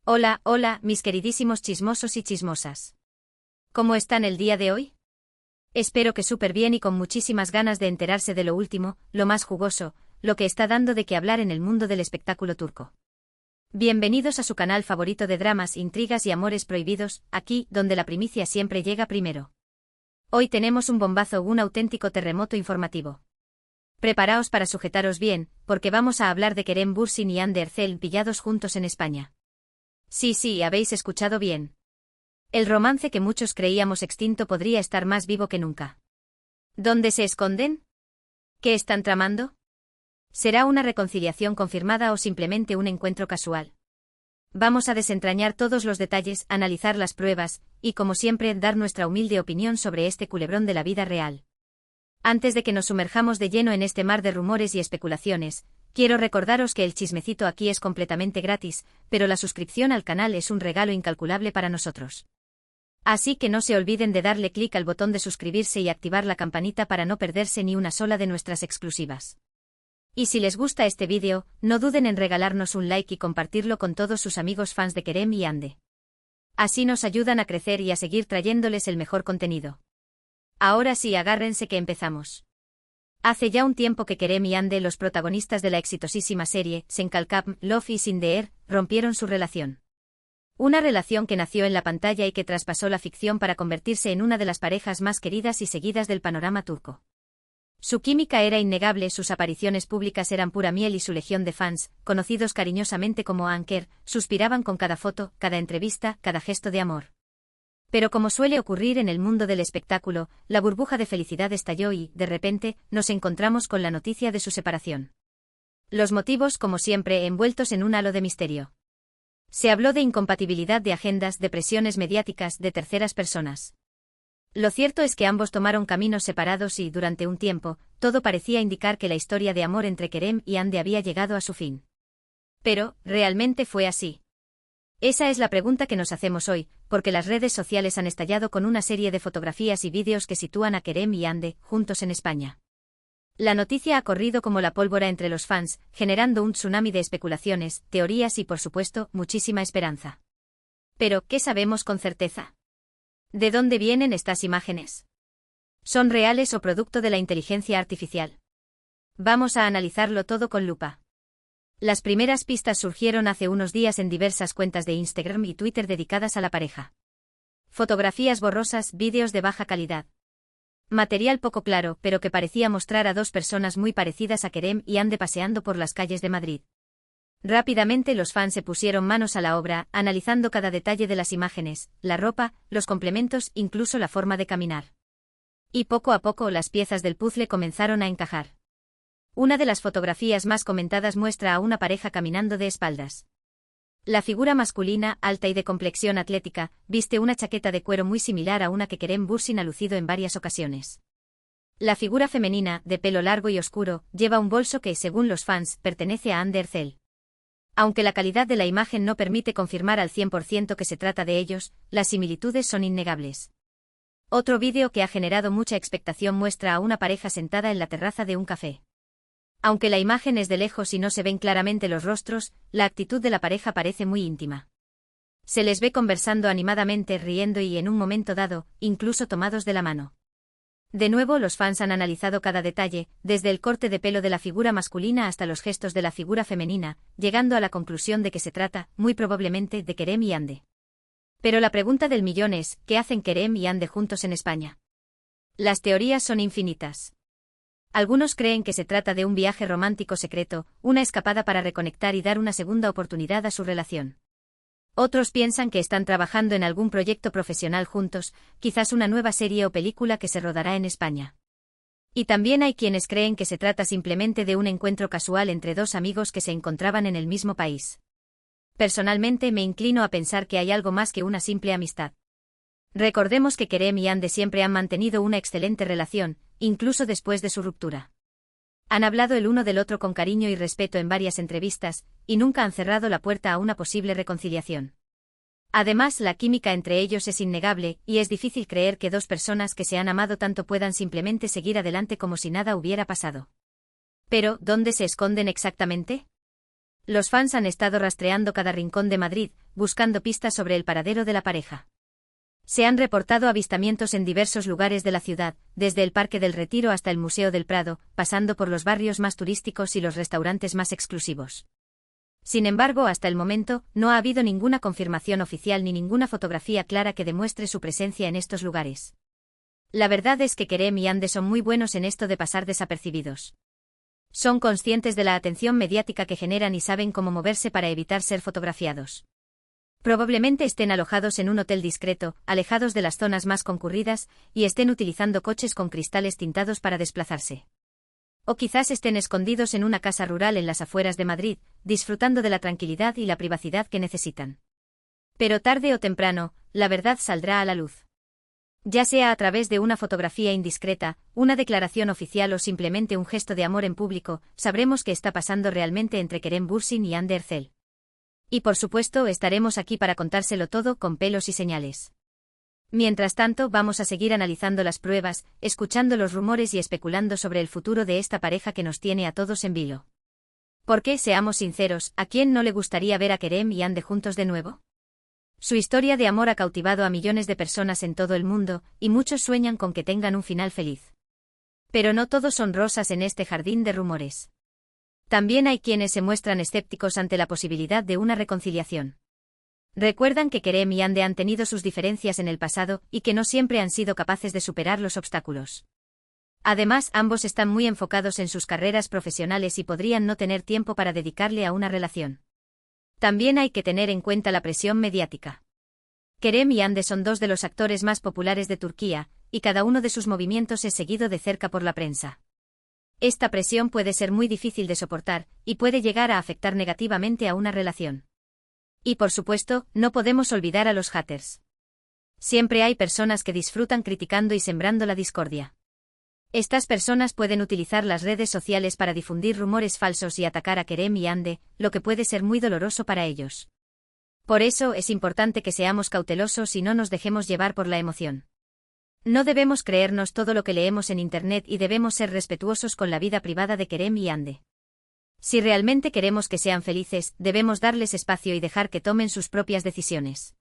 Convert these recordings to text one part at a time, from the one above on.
Hola, hola, mis queridísimos chismosos y chismosas. ¿Cómo están el día de hoy? Espero que súper bien y con muchísimas ganas de enterarse de lo último, lo más jugoso, lo que está dando de qué hablar en el mundo del espectáculo turco. Bienvenidos a su canal favorito de dramas, intrigas y amores prohibidos, aquí, donde la primicia siempre llega primero. Hoy tenemos un bombazo, un auténtico terremoto informativo. Preparaos para sujetaros bien, porque vamos a hablar de Kerem Bürsin y Hande Erçel pillados juntos en España. Sí, habéis escuchado bien. El romance que muchos creíamos extinto podría estar más vivo que nunca. ¿Dónde se esconden? ¿Qué están tramando? ¿Será una reconciliación confirmada o simplemente un encuentro casual? Vamos a desentrañar todos los detalles, analizar las pruebas, y como siempre, dar nuestra humilde opinión sobre este culebrón de la vida real. Antes de que nos sumerjamos de lleno en este mar de rumores y especulaciones, quiero recordaros que el chismecito aquí es completamente gratis, pero la suscripción al canal es un regalo incalculable para nosotros. Así que no se olviden de darle clic al botón de suscribirse y activar la campanita para no perderse ni una sola de nuestras exclusivas. Y si les gusta este vídeo, no duden en regalarnos un like y compartirlo con todos sus amigos fans de Kerem y Hande. Así nos ayudan a crecer y a seguir trayéndoles el mejor contenido. Ahora sí, agárrense que empezamos. Hace ya un tiempo que Kerem y Hande, los protagonistas de la exitosísima serie Sen Kalkap, Love is in the Air, rompieron su relación. Una relación que nació en la pantalla y que traspasó la ficción para convertirse en una de las parejas más queridas y seguidas del panorama turco. Su química era innegable, sus apariciones públicas eran pura miel y su legión de fans, conocidos cariñosamente como Anker, suspiraban con cada foto, cada entrevista, cada gesto de amor. Pero como suele ocurrir en el mundo del espectáculo, la burbuja de felicidad estalló y, de repente, nos encontramos con la noticia de su separación. Los motivos, como siempre, envueltos en un halo de misterio. Se habló de incompatibilidad de agendas, de presiones mediáticas, de terceras personas. Lo cierto es que ambos tomaron caminos separados y, durante un tiempo, todo parecía indicar que la historia de amor entre Kerem y Hande había llegado a su fin. Pero, ¿realmente fue así? Esa es la pregunta que nos hacemos hoy, porque las redes sociales han estallado con una serie de fotografías y vídeos que sitúan a Kerem y Hande juntos en España. La noticia ha corrido como la pólvora entre los fans, generando un tsunami de especulaciones, teorías y, por supuesto, muchísima esperanza. Pero, ¿qué sabemos con certeza? ¿De dónde vienen estas imágenes? ¿Son reales o producto de la inteligencia artificial? Vamos a analizarlo todo con lupa. Las primeras pistas surgieron hace unos días en diversas cuentas de Instagram y Twitter dedicadas a la pareja. Fotografías borrosas, vídeos de baja calidad. Material poco claro, pero que parecía mostrar a dos personas muy parecidas a Kerem y Hande paseando por las calles de Madrid. Rápidamente los fans se pusieron manos a la obra, analizando cada detalle de las imágenes, la ropa, los complementos, incluso la forma de caminar. Y poco a poco las piezas del puzzle comenzaron a encajar. Una de las fotografías más comentadas muestra a una pareja caminando de espaldas. La figura masculina, alta y de complexión atlética, viste una chaqueta de cuero muy similar a una que Kerem Bürsin ha lucido en varias ocasiones. La figura femenina, de pelo largo y oscuro, lleva un bolso que, según los fans, pertenece a Hande Erçel. Aunque la calidad de la imagen no permite confirmar al 100% que se trata de ellos, las similitudes son innegables. Otro vídeo que ha generado mucha expectación muestra a una pareja sentada en la terraza de un café. Aunque la imagen es de lejos y no se ven claramente los rostros, la actitud de la pareja parece muy íntima. Se les ve conversando animadamente, riendo y, en un momento dado, incluso tomados de la mano. De nuevo, los fans han analizado cada detalle, desde el corte de pelo de la figura masculina hasta los gestos de la figura femenina, llegando a la conclusión de que se trata, muy probablemente, de Kerem y Hande. Pero la pregunta del millón es, ¿qué hacen Kerem y Hande juntos en España? Las teorías son infinitas. Algunos creen que se trata de un viaje romántico secreto, una escapada para reconectar y dar una segunda oportunidad a su relación. Otros piensan que están trabajando en algún proyecto profesional juntos, quizás una nueva serie o película que se rodará en España. Y también hay quienes creen que se trata simplemente de un encuentro casual entre dos amigos que se encontraban en el mismo país. Personalmente me inclino a pensar que hay algo más que una simple amistad. Recordemos que Kerem y Hande siempre han mantenido una excelente relación, incluso después de su ruptura. Han hablado el uno del otro con cariño y respeto en varias entrevistas, y nunca han cerrado la puerta a una posible reconciliación. Además, la química entre ellos es innegable, y es difícil creer que dos personas que se han amado tanto puedan simplemente seguir adelante como si nada hubiera pasado. Pero, ¿dónde se esconden exactamente? Los fans han estado rastreando cada rincón de Madrid, buscando pistas sobre el paradero de la pareja. Se han reportado avistamientos en diversos lugares de la ciudad, desde el Parque del Retiro hasta el Museo del Prado, pasando por los barrios más turísticos y los restaurantes más exclusivos. Sin embargo, hasta el momento, no ha habido ninguna confirmación oficial ni ninguna fotografía clara que demuestre su presencia en estos lugares. La verdad es que Kerem y Ande son muy buenos en esto de pasar desapercibidos. Son conscientes de la atención mediática que generan y saben cómo moverse para evitar ser fotografiados. Probablemente estén alojados en un hotel discreto, alejados de las zonas más concurridas, y estén utilizando coches con cristales tintados para desplazarse. O quizás estén escondidos en una casa rural en las afueras de Madrid, disfrutando de la tranquilidad y la privacidad que necesitan. Pero tarde o temprano, la verdad saldrá a la luz. Ya sea a través de una fotografía indiscreta, una declaración oficial o simplemente un gesto de amor en público, sabremos qué está pasando realmente entre Kerem Bürsin y Hande Erçel. Y por supuesto estaremos aquí para contárselo todo con pelos y señales. Mientras tanto, vamos a seguir analizando las pruebas, escuchando los rumores y especulando sobre el futuro de esta pareja que nos tiene a todos en vilo. Porque, seamos sinceros, ¿a quién no le gustaría ver a Kerem y Hande juntos de nuevo? Su historia de amor ha cautivado a millones de personas en todo el mundo, y muchos sueñan con que tengan un final feliz. Pero no todos son rosas en este jardín de rumores. También hay quienes se muestran escépticos ante la posibilidad de una reconciliación. Recuerdan que Kerem y Hande han tenido sus diferencias en el pasado y que no siempre han sido capaces de superar los obstáculos. Además, ambos están muy enfocados en sus carreras profesionales y podrían no tener tiempo para dedicarle a una relación. También hay que tener en cuenta la presión mediática. Kerem y Hande son dos de los actores más populares de Turquía, y cada uno de sus movimientos es seguido de cerca por la prensa. Esta presión puede ser muy difícil de soportar, y puede llegar a afectar negativamente a una relación. Y por supuesto, no podemos olvidar a los haters. Siempre hay personas que disfrutan criticando y sembrando la discordia. Estas personas pueden utilizar las redes sociales para difundir rumores falsos y atacar a Kerem y Hande, lo que puede ser muy doloroso para ellos. Por eso es importante que seamos cautelosos y no nos dejemos llevar por la emoción. No debemos creernos todo lo que leemos en Internet y debemos ser respetuosos con la vida privada de Kerem y Hande. Si realmente queremos que sean felices, debemos darles espacio y dejar que tomen sus propias decisiones.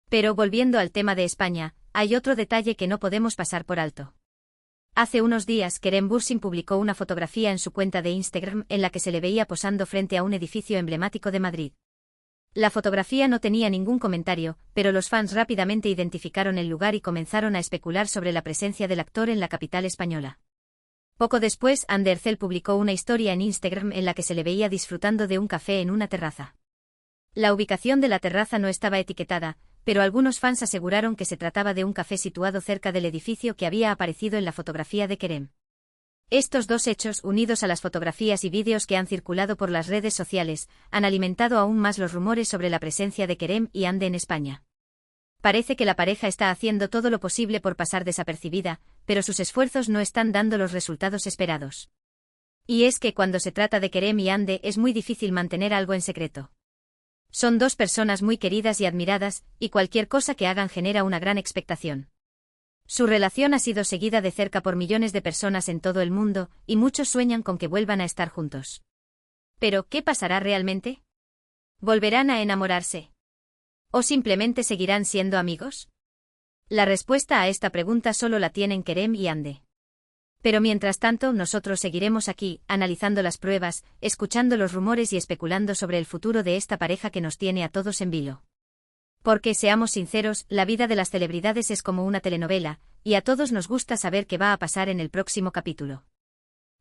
Pero volviendo al tema de España, hay otro detalle que no podemos pasar por alto. Hace unos días Kerem Bürsin publicó una fotografía en su cuenta de Instagram en la que se le veía posando frente a un edificio emblemático de Madrid. La fotografía no tenía ningún comentario, pero los fans rápidamente identificaron el lugar y comenzaron a especular sobre la presencia del actor en la capital española. Poco después, Hande Erçel publicó una historia en Instagram en la que se le veía disfrutando de un café en una terraza. La ubicación de la terraza no estaba etiquetada, pero algunos fans aseguraron que se trataba de un café situado cerca del edificio que había aparecido en la fotografía de Kerem. Estos dos hechos, unidos a las fotografías y vídeos que han circulado por las redes sociales, han alimentado aún más los rumores sobre la presencia de Kerem y Hande en España. Parece que la pareja está haciendo todo lo posible por pasar desapercibida, pero sus esfuerzos no están dando los resultados esperados. Y es que cuando se trata de Kerem y Hande es muy difícil mantener algo en secreto. Son dos personas muy queridas y admiradas, y cualquier cosa que hagan genera una gran expectación. Su relación ha sido seguida de cerca por millones de personas en todo el mundo, y muchos sueñan con que vuelvan a estar juntos. Pero, ¿qué pasará realmente? ¿Volverán a enamorarse? ¿O simplemente seguirán siendo amigos? La respuesta a esta pregunta solo la tienen Kerem y Hande. Pero mientras tanto, nosotros seguiremos aquí, analizando las pruebas, escuchando los rumores y especulando sobre el futuro de esta pareja que nos tiene a todos en vilo. Porque, seamos sinceros, la vida de las celebridades es como una telenovela, y a todos nos gusta saber qué va a pasar en el próximo capítulo.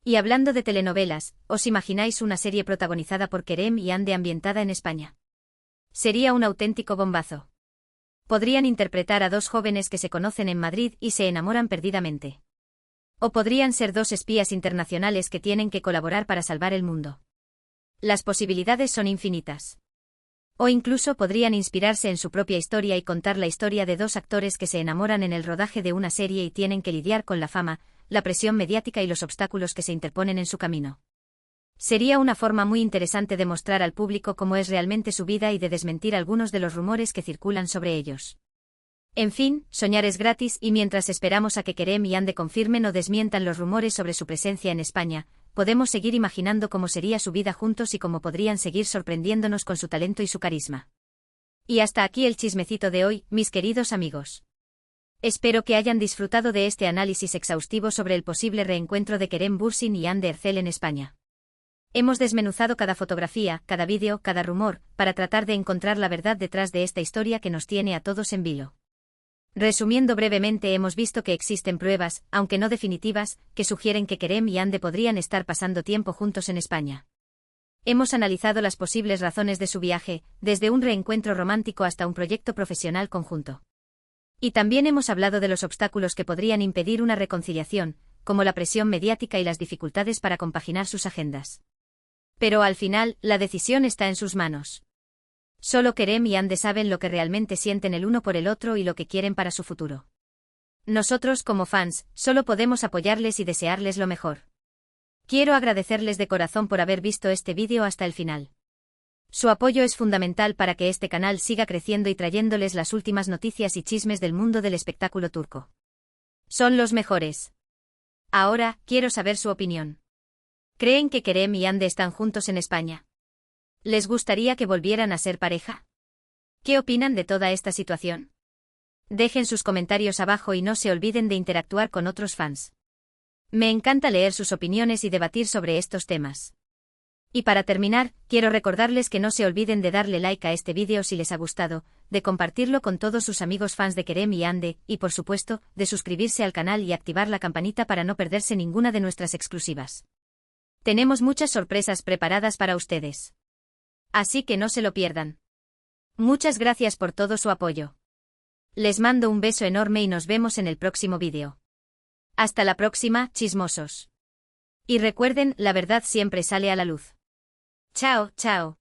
Y hablando de telenovelas, ¿os imagináis una serie protagonizada por Kerem y Hande ambientada en España? Sería un auténtico bombazo. Podrían interpretar a dos jóvenes que se conocen en Madrid y se enamoran perdidamente. O podrían ser dos espías internacionales que tienen que colaborar para salvar el mundo. Las posibilidades son infinitas. O incluso podrían inspirarse en su propia historia y contar la historia de dos actores que se enamoran en el rodaje de una serie y tienen que lidiar con la fama, la presión mediática y los obstáculos que se interponen en su camino. Sería una forma muy interesante de mostrar al público cómo es realmente su vida y de desmentir algunos de los rumores que circulan sobre ellos. En fin, soñar es gratis y mientras esperamos a que Kerem y Hande confirmen o desmientan los rumores sobre su presencia en España, podemos seguir imaginando cómo sería su vida juntos y cómo podrían seguir sorprendiéndonos con su talento y su carisma. Y hasta aquí el chismecito de hoy, mis queridos amigos. Espero que hayan disfrutado de este análisis exhaustivo sobre el posible reencuentro de Kerem Bürsin y Hande Erçel en España. Hemos desmenuzado cada fotografía, cada vídeo, cada rumor, para tratar de encontrar la verdad detrás de esta historia que nos tiene a todos en vilo. Resumiendo brevemente, hemos visto que existen pruebas, aunque no definitivas, que sugieren que Kerem y Hande podrían estar pasando tiempo juntos en España. Hemos analizado las posibles razones de su viaje, desde un reencuentro romántico hasta un proyecto profesional conjunto. Y también hemos hablado de los obstáculos que podrían impedir una reconciliación, como la presión mediática y las dificultades para compaginar sus agendas. Pero al final, la decisión está en sus manos. Solo Kerem y Hande saben lo que realmente sienten el uno por el otro y lo que quieren para su futuro. Nosotros, como fans, solo podemos apoyarles y desearles lo mejor. Quiero agradecerles de corazón por haber visto este vídeo hasta el final. Su apoyo es fundamental para que este canal siga creciendo y trayéndoles las últimas noticias y chismes del mundo del espectáculo turco. Son los mejores. Ahora, quiero saber su opinión. ¿Creen que Kerem y Hande están juntos en España? ¿Les gustaría que volvieran a ser pareja? ¿Qué opinan de toda esta situación? Dejen sus comentarios abajo y no se olviden de interactuar con otros fans. Me encanta leer sus opiniones y debatir sobre estos temas. Y para terminar, quiero recordarles que no se olviden de darle like a este vídeo si les ha gustado, de compartirlo con todos sus amigos fans de Kerem y Hande, y por supuesto, de suscribirse al canal y activar la campanita para no perderse ninguna de nuestras exclusivas. Tenemos muchas sorpresas preparadas para ustedes. Así que no se lo pierdan. Muchas gracias por todo su apoyo. Les mando un beso enorme y nos vemos en el próximo vídeo. Hasta la próxima, chismosos. Y recuerden, la verdad siempre sale a la luz. Chao, chao.